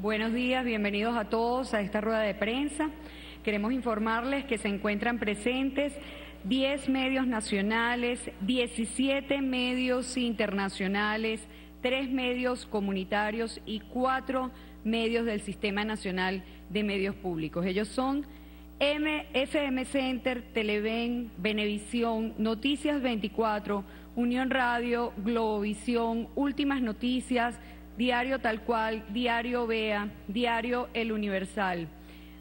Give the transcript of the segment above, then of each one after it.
Buenos días, bienvenidos a todos a esta rueda de prensa. Queremos informarles que se encuentran presentes 10 medios nacionales, 17 medios internacionales, 3 medios comunitarios y 4 medios del Sistema Nacional de Medios Públicos. Ellos son FM Center, Televen, Venevisión, Noticias 24, Unión Radio, Globovisión, Últimas Noticias, Diario Tal Cual, Diario Vea, Diario El Universal,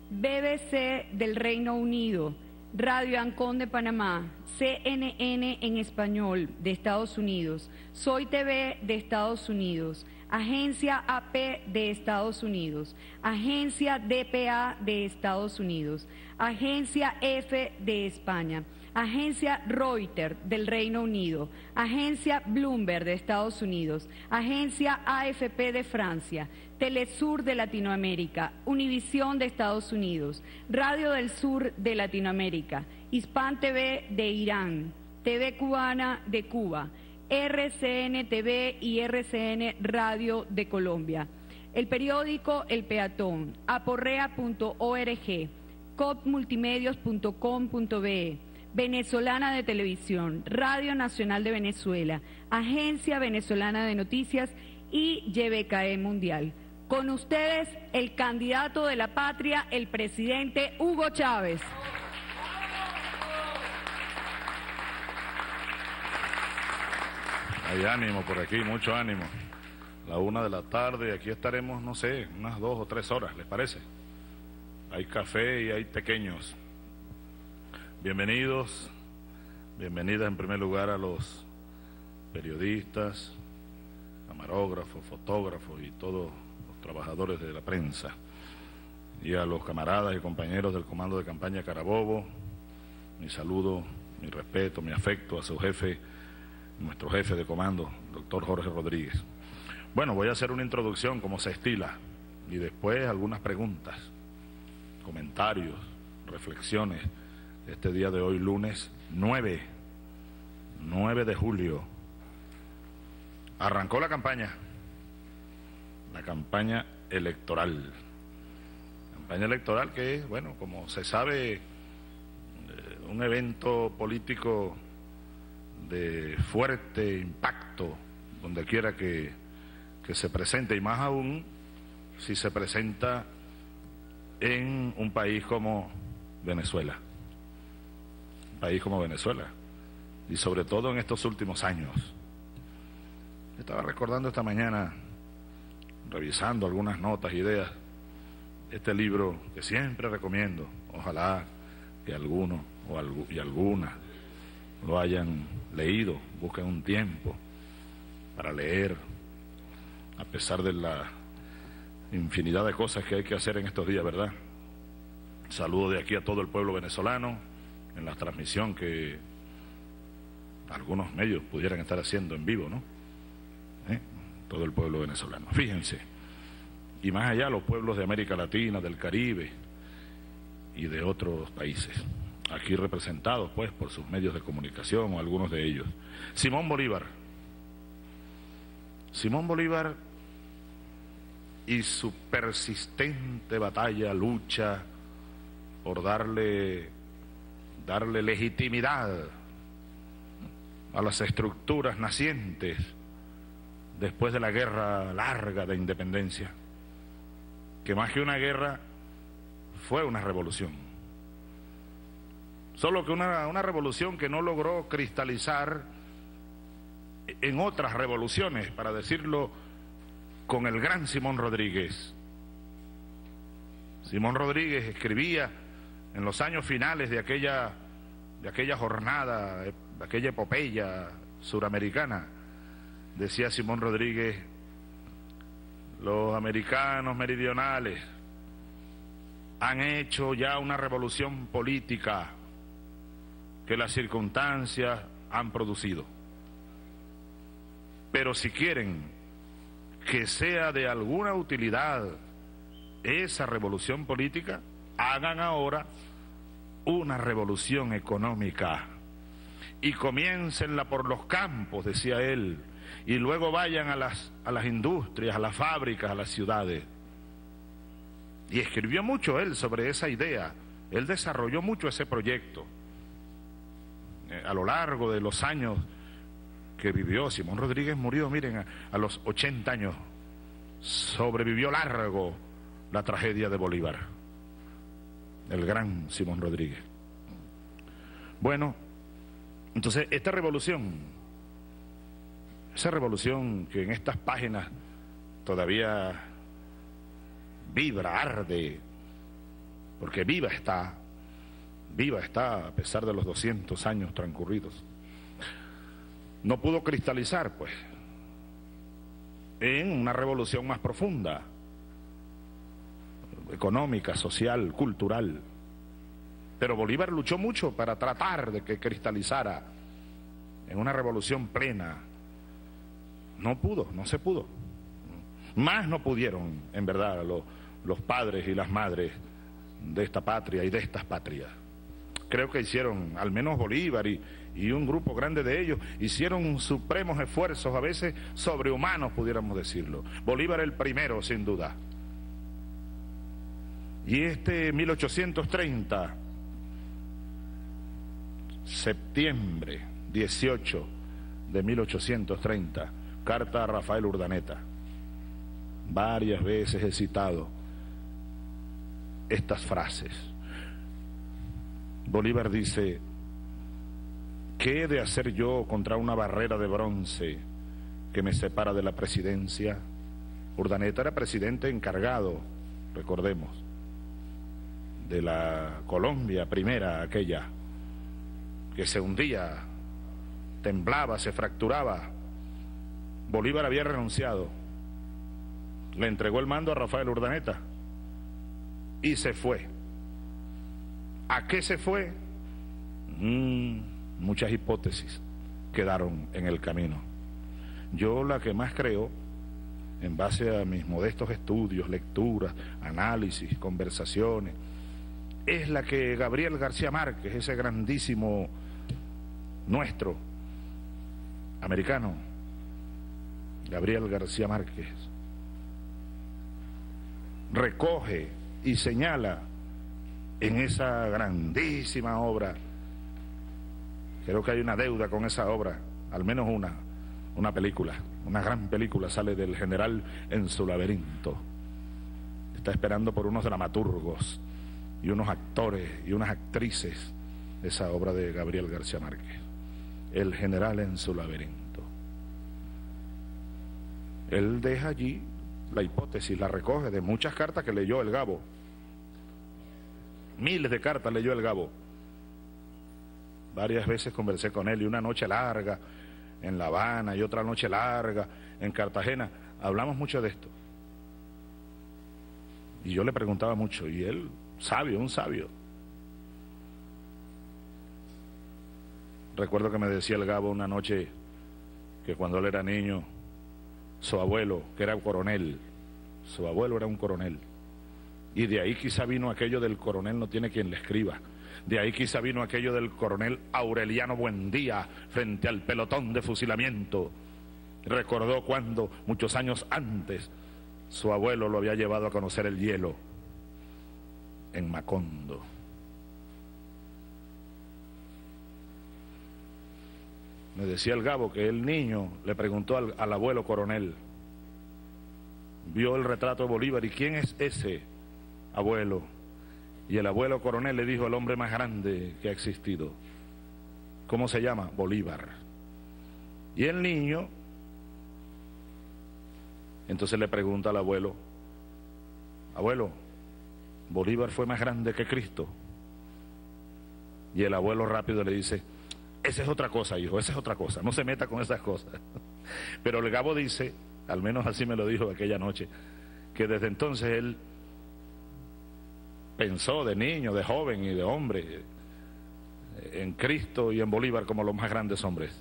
BBC del Reino Unido, Radio Ancon de Panamá, CNN en español de Estados Unidos, Soy TV de Estados Unidos, Agencia AP de Estados Unidos, Agencia DPA de Estados Unidos, Agencia F de España, Agencia Reuters del Reino Unido, Agencia Bloomberg de Estados Unidos, Agencia AFP de Francia, Telesur de Latinoamérica, Univisión de Estados Unidos, Radio del Sur de Latinoamérica, Hispan TV de Irán, TV Cubana de Cuba, RCN TV y RCN Radio de Colombia, el periódico El Peatón, aporrea.org, copmultimedios.com.be, Venezolana de Televisión, Radio Nacional de Venezuela, Agencia Venezolana de Noticias y YBKE Mundial. Con ustedes, el candidato de la patria, el presidente Hugo Chávez. Hay ánimo por aquí, mucho ánimo. La 1 de la tarde, aquí estaremos, no sé, unas 2 o 3 horas, ¿les parece? Hay café y hay pequeños. Bienvenidos, bienvenidas en primer lugar a los periodistas, camarógrafos, fotógrafos y todos los trabajadores de la prensa, y a los camaradas y compañeros del Comando de Campaña Carabobo. Mi saludo, mi respeto, mi afecto a su jefe, nuestro jefe de comando, doctor Jorge Rodríguez. Bueno, voy a hacer una introducción como se estila y después algunas preguntas, comentarios, reflexiones. Este día de hoy, lunes 9 de julio, arrancó la campaña electoral. Campaña electoral que es, bueno, como se sabe, un evento político de fuerte impacto donde quiera que se presente, y más aún si se presenta en un país como Venezuela. Y sobre todo en estos últimos años. Estaba recordando esta mañana, revisando algunas notas, ideas, este libro que siempre recomiendo. Ojalá que alguno y alguna lo hayan leído, busquen un tiempo para leer, a pesar de la infinidad de cosas que hay que hacer en estos días, ¿verdad? Saludo de aquí a todo el pueblo venezolano, en la transmisión que algunos medios pudieran estar haciendo en vivo, ¿no? Todo el pueblo venezolano. Fíjense, y más allá los pueblos de América Latina, del Caribe y de otros países, aquí representados pues por sus medios de comunicación o algunos de ellos. Simón Bolívar y su persistente batalla, lucha por darle legitimidad a las estructuras nacientes después de la guerra larga de independencia, que más que una guerra fue una revolución, solo que una revolución que no logró cristalizar en otras revoluciones, para decirlo con el gran Simón Rodríguez. Simón Rodríguez escribía en los años finales de aquella jornada, de aquella epopeya suramericana, decía Simón Rodríguez: los americanos meridionales han hecho ya una revolución política que las circunstancias han producido. Pero si quieren que sea de alguna utilidad esa revolución política, hagan ahora una revolución económica y comiéncenla por los campos, decía él, y luego vayan a las industrias, a las fábricas, a las ciudades. Y escribió mucho él sobre esa idea. Él desarrolló mucho ese proyecto. A lo largo de los años que vivió, Simón Rodríguez murió, miren, a los 80 años. Sobrevivió largo la tragedia de Bolívar. El gran Simón Rodríguez. Bueno, entonces esta revolución, esa revolución que en estas páginas todavía vibra, arde, porque viva está a pesar de los 200 años transcurridos, no pudo cristalizar, pues, en una revolución más profunda, económica, social, cultural. Pero Bolívar luchó mucho para tratar de que cristalizara en una revolución plena. No pudo, no se pudo. Más no pudieron, en verdad, los padres y las madres de esta patria y de estas patrias. Creo que hicieron, al menos Bolívar y un grupo grande de ellos, hicieron supremos esfuerzos, a veces sobrehumanos, pudiéramos decirlo. Bolívar el primero, sin duda. Y 1830, septiembre 18 de 1830, carta a Rafael Urdaneta. Varias veces he citado estas frases. Bolívar dice: ¿qué he de hacer yo contra una barrera de bronce que me separa de la presidencia? Urdaneta era presidente encargado, recordemos, de la Colombia primera, aquella que se hundía, temblaba, se fracturaba. Bolívar había renunciado, le entregó el mando a Rafael Urdaneta y se fue. ¿A qué se fue? Muchas hipótesis quedaron en el camino. Yo la que más creo, en base a mis modestos estudios, lecturas, análisis, conversaciones, es la que Gabriel García Márquez, ese grandísimo nuestro americano, Gabriel García Márquez, recoge y señala en esa grandísima obra. Creo que hay una deuda con esa obra, al menos una película, una gran película sale del general en su laberinto. Está esperando por unos dramaturgos y unos actores y unas actrices esa obra de Gabriel García Márquez, El general en su laberinto. Él deja allí la hipótesis, la recoge de muchas cartas que leyó el Gabo. Miles de cartas leyó el Gabo. Varias veces conversé con él, y una noche larga en La Habana y otra noche larga en Cartagena. Hablamos mucho de esto. Y yo le preguntaba mucho, y él, sabio, un sabio. Recuerdo que me decía el Gabo una noche que cuando él era niño, su abuelo, que era un coronel, su abuelo era un coronel, y de ahí quizá vino aquello del coronel no tiene quien le escriba, de ahí quizá vino aquello del coronel Aureliano Buendía frente al pelotón de fusilamiento. Recordó cuando, muchos años antes, su abuelo lo había llevado a conocer el hielo en Macondo. Me decía el Gabo que el niño le preguntó al abuelo coronel, vio el retrato de Bolívar, ¿y quién es ese abuelo? Y el abuelo coronel le dijo: el hombre más grande que ha existido. ¿Cómo se llama? Bolívar. Y el niño entonces le pregunta al abuelo: abuelo, ¿Bolívar fue más grande que Cristo? Y el abuelo rápido le dice: esa es otra cosa, hijo, esa es otra cosa, no se meta con esas cosas. Pero el Gabo dice, al menos así me lo dijo aquella noche, que desde entonces él pensó de niño, de joven y de hombre en Cristo y en Bolívar como los más grandes hombres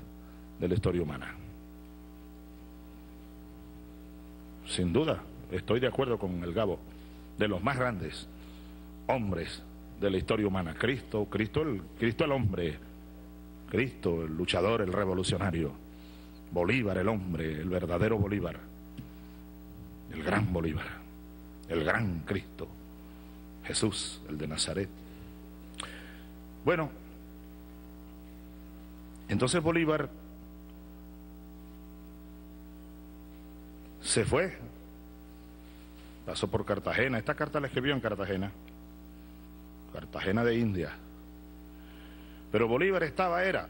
de la historia humana. Sin duda, estoy de acuerdo con el Gabo, de los más grandes hombres de la historia humana. Cristo el hombre, Cristo el luchador, el revolucionario, Bolívar el hombre, el verdadero Bolívar, el gran Bolívar, el gran Cristo, Jesús, el de Nazaret. Bueno, entonces Bolívar se fue, pasó por Cartagena. Esta carta la escribió en Cartagena de India. Pero Bolívar era,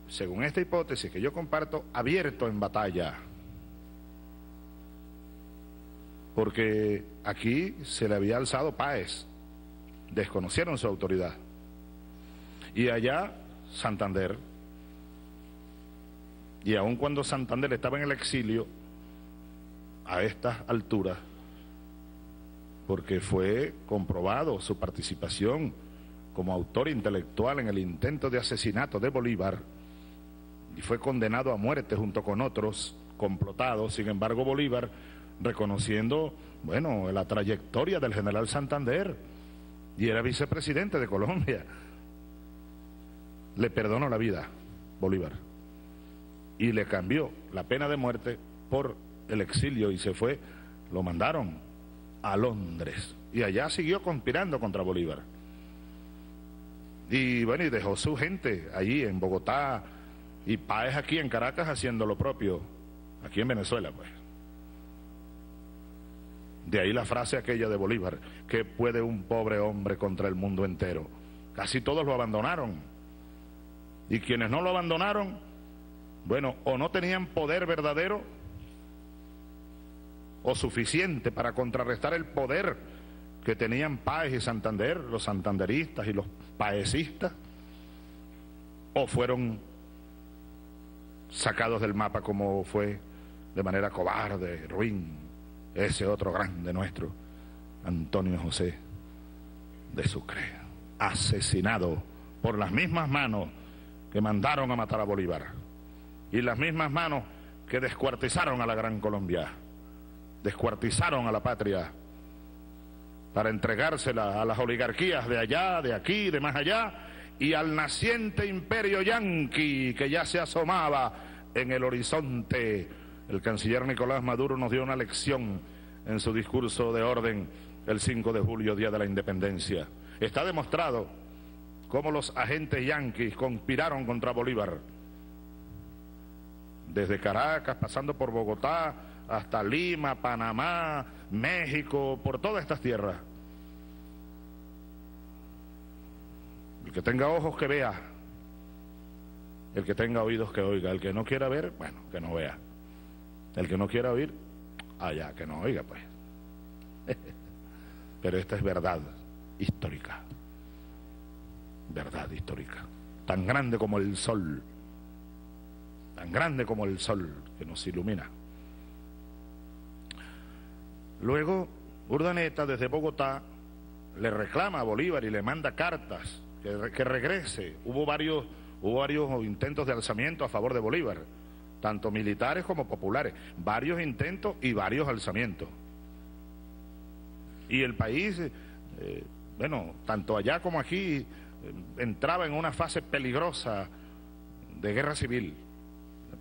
según esta hipótesis que yo comparto, abierto en batalla. Porque aquí se le había alzado Páez, desconocieron su autoridad. Y allá, Santander. Y aun cuando Santander estaba en el exilio, a estas alturas, porque fue comprobado su participación como autor intelectual en el intento de asesinato de Bolívar, y fue condenado a muerte junto con otros complotados. Sin embargo, Bolívar, reconociendo, bueno, la trayectoria del general Santander, y era vicepresidente de Colombia, le perdonó la vida, Bolívar, y le cambió la pena de muerte por el exilio, y se fue, lo mandaron a Londres, y allá siguió conspirando contra Bolívar. Y bueno, y dejó su gente allí en Bogotá, y Páez aquí en Caracas haciendo lo propio, aquí en Venezuela, pues. De ahí la frase aquella de Bolívar: ¿qué puede un pobre hombre contra el mundo entero? Casi todos lo abandonaron. Y quienes no lo abandonaron, bueno, o no tenían poder verdadero o suficiente para contrarrestar el poder que tenían Páez y Santander, los santanderistas y los paecistas, o fueron sacados del mapa, como fue de manera cobarde, ruin, ese otro grande nuestro, Antonio José de Sucre, asesinado por las mismas manos que mandaron a matar a Bolívar, y las mismas manos que descuartizaron a la Gran Colombia, descuartizaron a la patria para entregársela a las oligarquías de allá, de aquí, de más allá, y al naciente imperio yanqui que ya se asomaba en el horizonte. El canciller Nicolás Maduro nos dio una lección en su discurso de orden el 5 de julio, Día de la Independencia. Está demostrado cómo los agentes yanquis conspiraron contra Bolívar, desde Caracas, pasando por Bogotá, hasta Lima, Panamá, México, por todas estas tierras. El que tenga ojos que vea, el que tenga oídos que oiga, el que no quiera ver, bueno, que no vea, el que no quiera oír, allá, que no oiga, pues. Pero esta es verdad histórica, verdad histórica, tan grande como el sol, tan grande como el sol que nos ilumina. Luego, Urdaneta desde Bogotá le reclama a Bolívar y le manda cartas que regrese. Hubo varios intentos de alzamiento a favor de Bolívar, tanto militares como populares, varios intentos y varios alzamientos. Y el país, bueno, tanto allá como aquí, entraba en una fase peligrosa de guerra civil,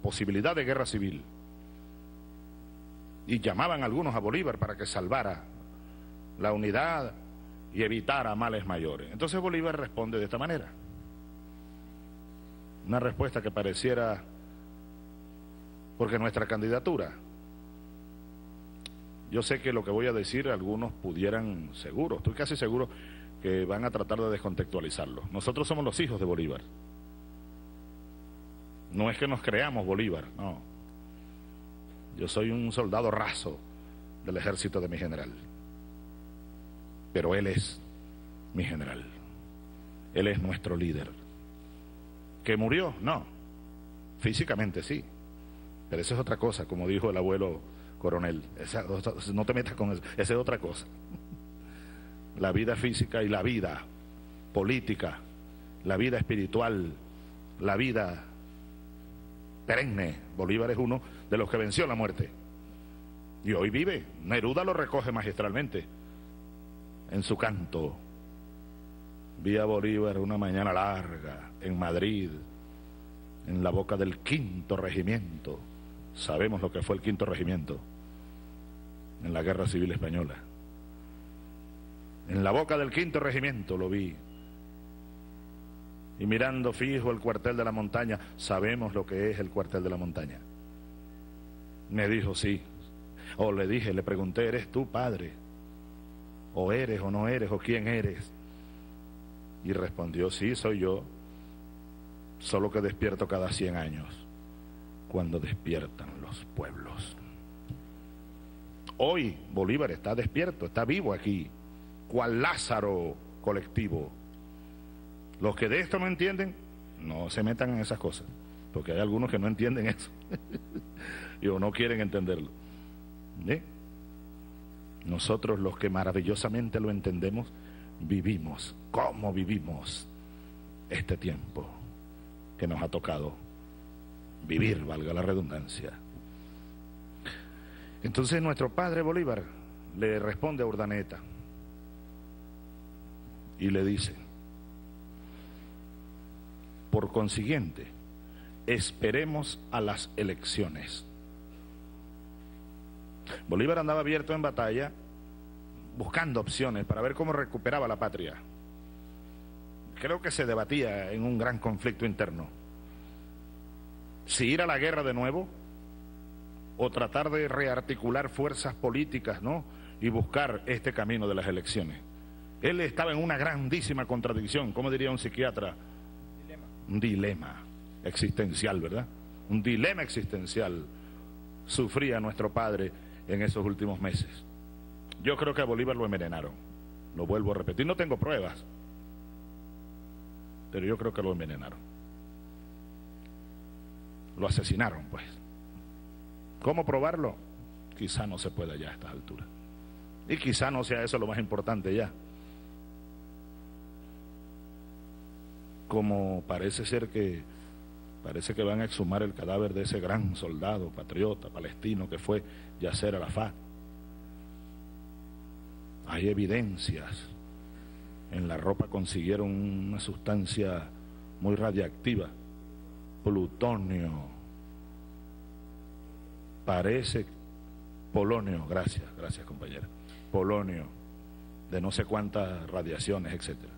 posibilidad de guerra civil. Y llamaban algunos a Bolívar para que salvara la unidad y evitara males mayores. Entonces Bolívar responde de esta manera. Una respuesta que pareciera, porque nuestra candidatura, yo sé que lo que voy a decir algunos pudieran, seguro, estoy casi seguro que van a tratar de descontextualizarlo. Nosotros somos los hijos de Bolívar. No es que nos creamos Bolívar, no. Yo soy un soldado raso del ejército de mi general. Pero él es mi general. Él es nuestro líder. ¿Que murió? No. Físicamente sí. Pero esa es otra cosa, como dijo el abuelo coronel. No te metas con eso. Esa es otra cosa. La vida física y la vida política, la vida espiritual, la vida perenne. Bolívar es uno de los que venció la muerte y hoy vive. Neruda lo recoge magistralmente en su canto. Vi a Bolívar una mañana larga en Madrid, en la boca del 5º regimiento. Sabemos lo que fue el 5º regimiento en la Guerra Civil Española. En la boca del 5.º regimiento lo vi. Y mirando fijo el cuartel de la montaña, sabemos lo que es el cuartel de la montaña. Me dijo, sí. O le dije, le pregunté, ¿eres tú, padre? ¿O eres o no eres? ¿O quién eres? Y respondió, sí, soy yo. Solo que despierto cada 100 años, cuando despiertan los pueblos. Hoy Bolívar está despierto, está vivo aquí, cual Lázaro colectivo. Los que de esto no entienden, no se metan en esas cosas, porque hay algunos que no entienden eso o no quieren entenderlo. Nosotros, los que maravillosamente lo entendemos, vivimos como vivimos este tiempo que nos ha tocado vivir, valga la redundancia. Entonces nuestro padre Bolívar le responde a Urdaneta y le dice, por consiguiente, esperemos a las elecciones. Bolívar andaba abierto en batalla, buscando opciones para ver cómo recuperaba la patria. Creo que se debatía en un gran conflicto interno. Si ir a la guerra de nuevo, o tratar de rearticular fuerzas políticas, ¿no? Y buscar este camino de las elecciones. Él estaba en una grandísima contradicción, ¿cómo diría un psiquiatra? Un dilema existencial, ¿verdad? Un dilema existencial sufría nuestro padre en esos últimos meses. Yo creo que a Bolívar lo envenenaron, lo vuelvo a repetir, no tengo pruebas, pero yo creo que lo envenenaron. Lo asesinaron, pues. ¿Cómo probarlo? Quizá no se pueda ya a estas alturas. Y quizá no sea eso lo más importante ya. Como parece que van a exhumar el cadáver de ese gran soldado, patriota, palestino que fue Yasser Arafat. Hay evidencias. En la ropa consiguieron una sustancia muy radiactiva, plutonio. Parece polonio, gracias compañera, polonio, de no sé cuántas radiaciones, etcétera.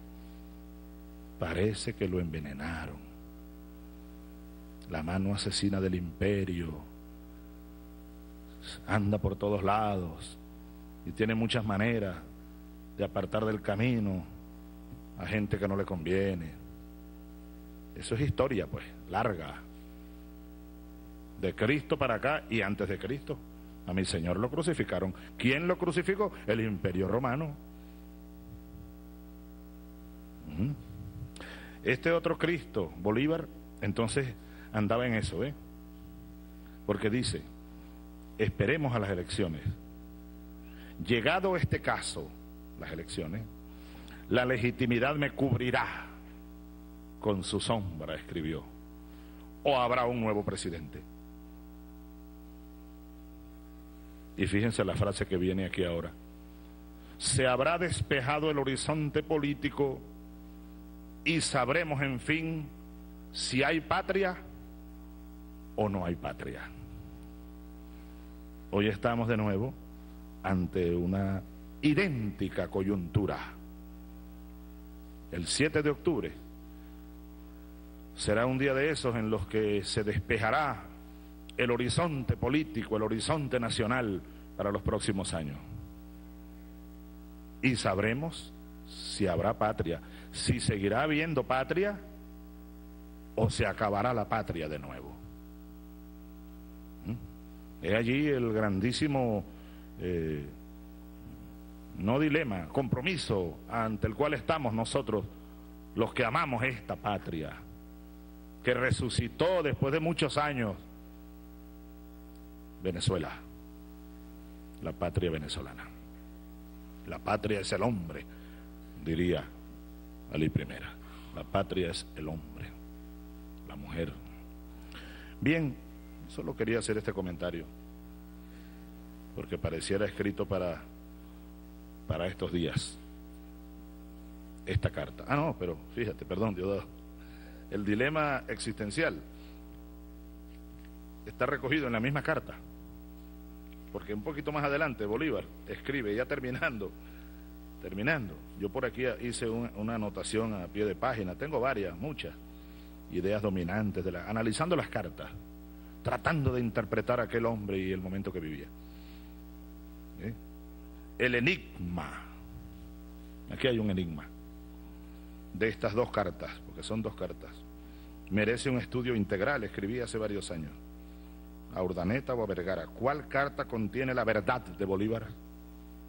Parece que lo envenenaron. La mano asesina del imperio anda por todos lados y tiene muchas maneras de apartar del camino a gente que no le conviene. Eso es historia, pues, larga. De Cristo para acá y antes de Cristo. A mi Señor lo crucificaron. ¿Quién lo crucificó? El Imperio Romano. Este otro Cristo, Bolívar, entonces andaba en eso, porque dice, esperemos a las elecciones. Llegado este caso, las elecciones, la legitimidad me cubrirá con su sombra, escribió, o habrá un nuevo presidente. Y fíjense la frase que viene aquí ahora. Se habrá despejado el horizonte político y sabremos, en fin, si hay patria o no hay patria. Hoy estamos de nuevo ante una idéntica coyuntura. El 7 de octubre será un día de esos en los que se despejará el horizonte político, el horizonte nacional para los próximos años. Y sabremos si habrá patria, si seguirá habiendo patria o se acabará la patria de nuevo. Es allí el grandísimo, no dilema, compromiso ante el cual estamos nosotros, los que amamos esta patria, que resucitó después de muchos años. Venezuela, la patria venezolana. La patria es el hombre, diría Ali Primera. La patria es el hombre, la mujer. Bien, solo quería hacer este comentario, porque pareciera escrito para estos días, esta carta. Ah, no, pero fíjate, perdón, Diosdado, el dilema existencial está recogido en la misma carta. Porque un poquito más adelante Bolívar escribe, ya terminando terminando, yo por aquí hice una anotación a pie de página, tengo varias, muchas ideas dominantes, analizando las cartas, tratando de interpretar a aquel hombre y el momento que vivía. El enigma, aquí hay un enigma de estas dos cartas, porque son dos cartas, merece un estudio integral. Escribí hace varios años a Urdaneta o a Vergara, ¿cuál carta contiene la verdad de Bolívar?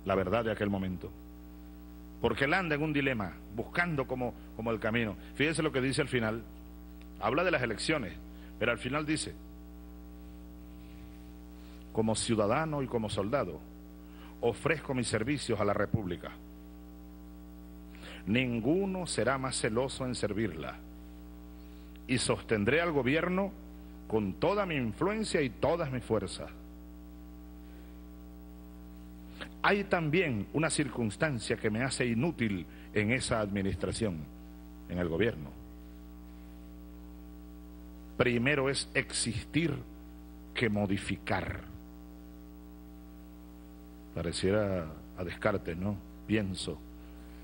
La verdad de aquel momento. Porque él anda en un dilema, buscando como el camino. Fíjense lo que dice al final. Habla de las elecciones, pero al final dice: como ciudadano y como soldado, ofrezco mis servicios a la República. Ninguno será más celoso en servirla. Y sostendré al gobierno con toda mi influencia y todas mis fuerzas. Hay también una circunstancia que me hace inútil en esa administración, en el gobierno. Primero es existir que modificar. Pareciera a Descartes, ¿no? Pienso,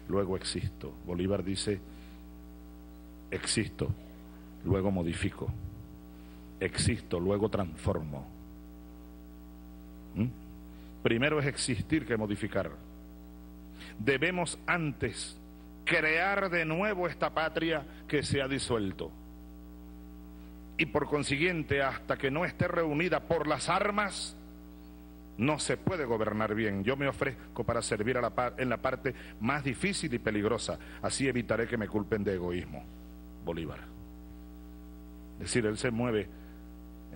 luego existo. Bolívar dice: existo, luego modifico. Existo, luego transformo. Primero es existir que modificar. Debemos antes crear de nuevo esta patria que se ha disuelto. Y por consiguiente, hasta que no esté reunida por las armas, no se puede gobernar bien. Yo me ofrezco para servir en la parte más difícil y peligrosa. Así evitaré que me culpen de egoísmo. Bolívar. Es decir, él se mueve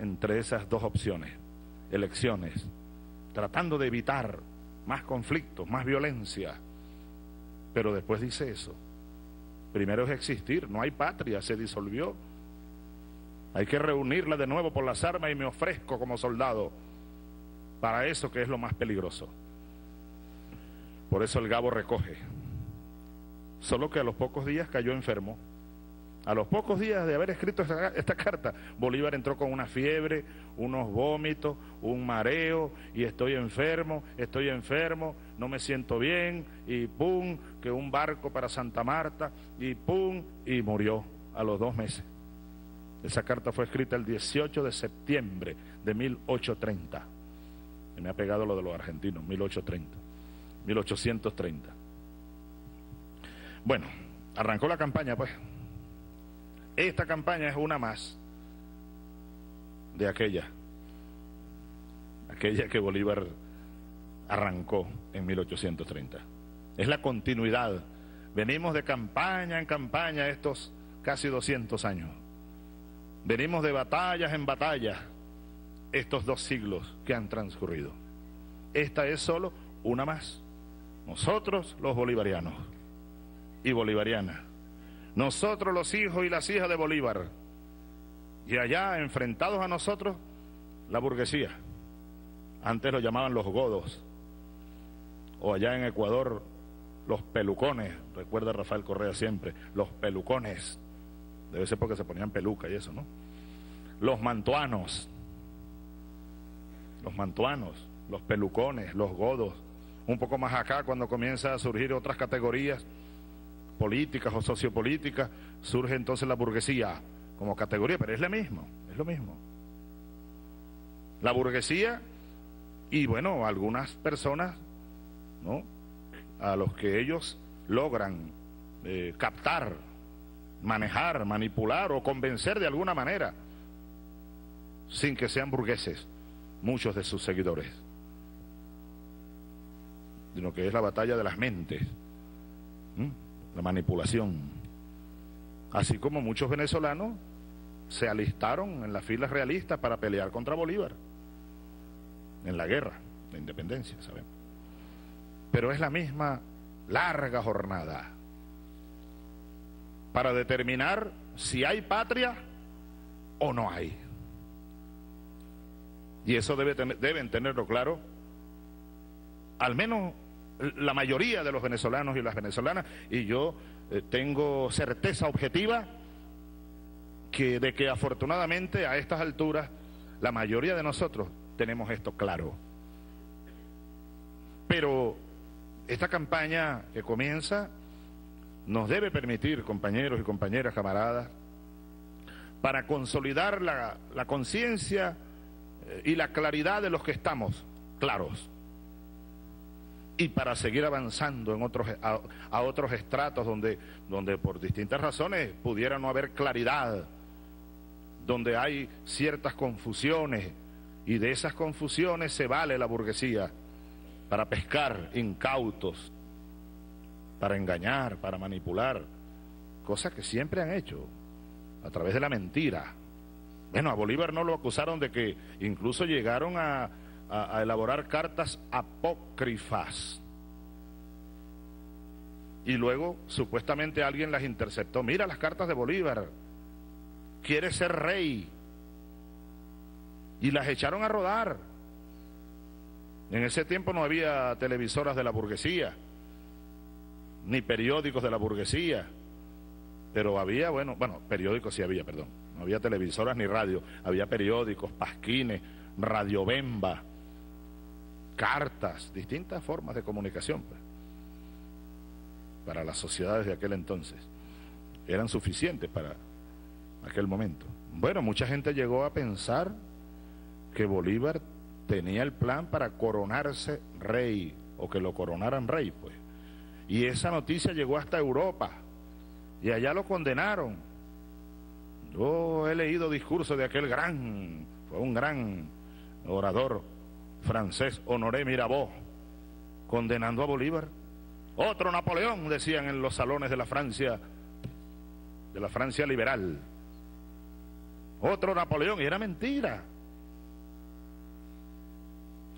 entre esas dos opciones, elecciones, tratando de evitar más conflictos, más violencia. Pero después dice eso: primero es existir, no hay patria, se disolvió. Hay que reunirla de nuevo por las armas y me ofrezco como soldado para eso, que es lo más peligroso. Por eso el Gabo recoge. Solo que a los pocos días cayó enfermo. A los pocos días de haber escrito esta carta, Bolívar entró con una fiebre, unos vómitos, un mareo, y estoy enfermo, no me siento bien, y pum, que un barco para Santa Marta, y pum, y murió a los 2 meses. Esa carta fue escrita el 18 de septiembre de 1830. Y me ha pegado lo de los argentinos, 1830. Bueno, arrancó la campaña, pues. Esta campaña es una más de aquella que Bolívar arrancó en 1830. Es la continuidad. Venimos de campaña en campaña estos casi 200 años. Venimos de batallas en batallas estos 2 siglos que han transcurrido. Esta es solo una más. Nosotros, los bolivarianos y bolivarianas. Nosotros, los hijos y las hijas de Bolívar. Y allá, enfrentados a nosotros, la burguesía. Antes lo llamaban los godos. O allá en Ecuador, los pelucones. Recuerda Rafael Correa siempre, los pelucones. Debe ser porque se ponían peluca y eso, ¿no? Los mantuanos, los pelucones, los godos. Un poco más acá, cuando comienza a surgir otras categorías políticas o sociopolíticas, surge entonces la burguesía como categoría, pero es lo mismo. La burguesía y, bueno, algunas personas, ¿no?, a los que ellos logran captar, manejar, manipular o convencer de alguna manera, sin que sean burgueses, muchos de sus seguidores. De lo que es la batalla de las mentes, la manipulación. Así como muchos venezolanos se alistaron en las filas realistas para pelear contra Bolívar en la guerra de independencia, sabemos. Pero es la misma larga jornada para determinar si hay patria o no hay. Y eso deben tenerlo claro, al menos la mayoría de los venezolanos y las venezolanas, y yo tengo certeza objetiva de que afortunadamente a estas alturas la mayoría de nosotros tenemos esto claro. Pero esta campaña que comienza nos debe permitir, compañeros y compañeras, camaradas, para consolidar la conciencia y la claridad de los que estamos claros, y para seguir avanzando en a otros estratos donde por distintas razones pudiera no haber claridad, donde hay ciertas confusiones, y de esas confusiones se vale la burguesía para pescar incautos, para engañar, para manipular, cosas que siempre han hecho a través de la mentira. Bueno, a Bolívar no lo acusaron de que incluso llegaron a elaborar cartas apócrifas, y luego supuestamente alguien las interceptó. Mira las cartas de Bolívar, quiere ser rey, y las echaron a rodar. En ese tiempo no había televisoras de la burguesía, ni periódicos de la burguesía, pero había, bueno, periódicos sí había, perdón, no había televisoras ni radio, había periódicos, pasquines, radiobemba, cartas, distintas formas de comunicación, pues, para las sociedades de aquel entonces. Eran suficientes para aquel momento. Bueno, mucha gente llegó a pensar que Bolívar tenía el plan para coronarse rey, o que lo coronaran rey, pues. Y esa noticia llegó hasta Europa, y allá lo condenaron. Yo he leído discursos de aquel fue un gran orador francés, Honoré Mirabeau, condenando a Bolívar. Otro Napoleón, decían en los salones de la Francia liberal. Otro Napoleón, y era mentira.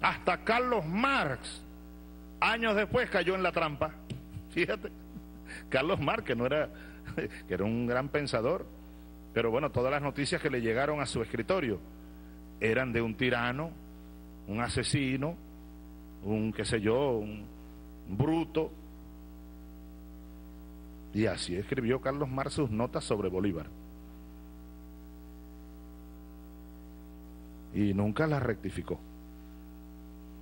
Hasta Carlos Marx, años después, cayó en la trampa. Fíjate, Carlos Marx, que era un gran pensador, pero bueno, todas las noticias que le llegaron a su escritorio eran de un tirano, un asesino, un bruto. Y así escribió Carlos Marx sus notas sobre Bolívar. Y nunca las rectificó.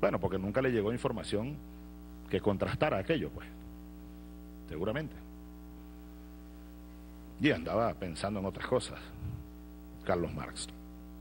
Bueno, porque nunca le llegó información que contrastara aquello, pues, seguramente. Y andaba pensando en otras cosas, Carlos Marx.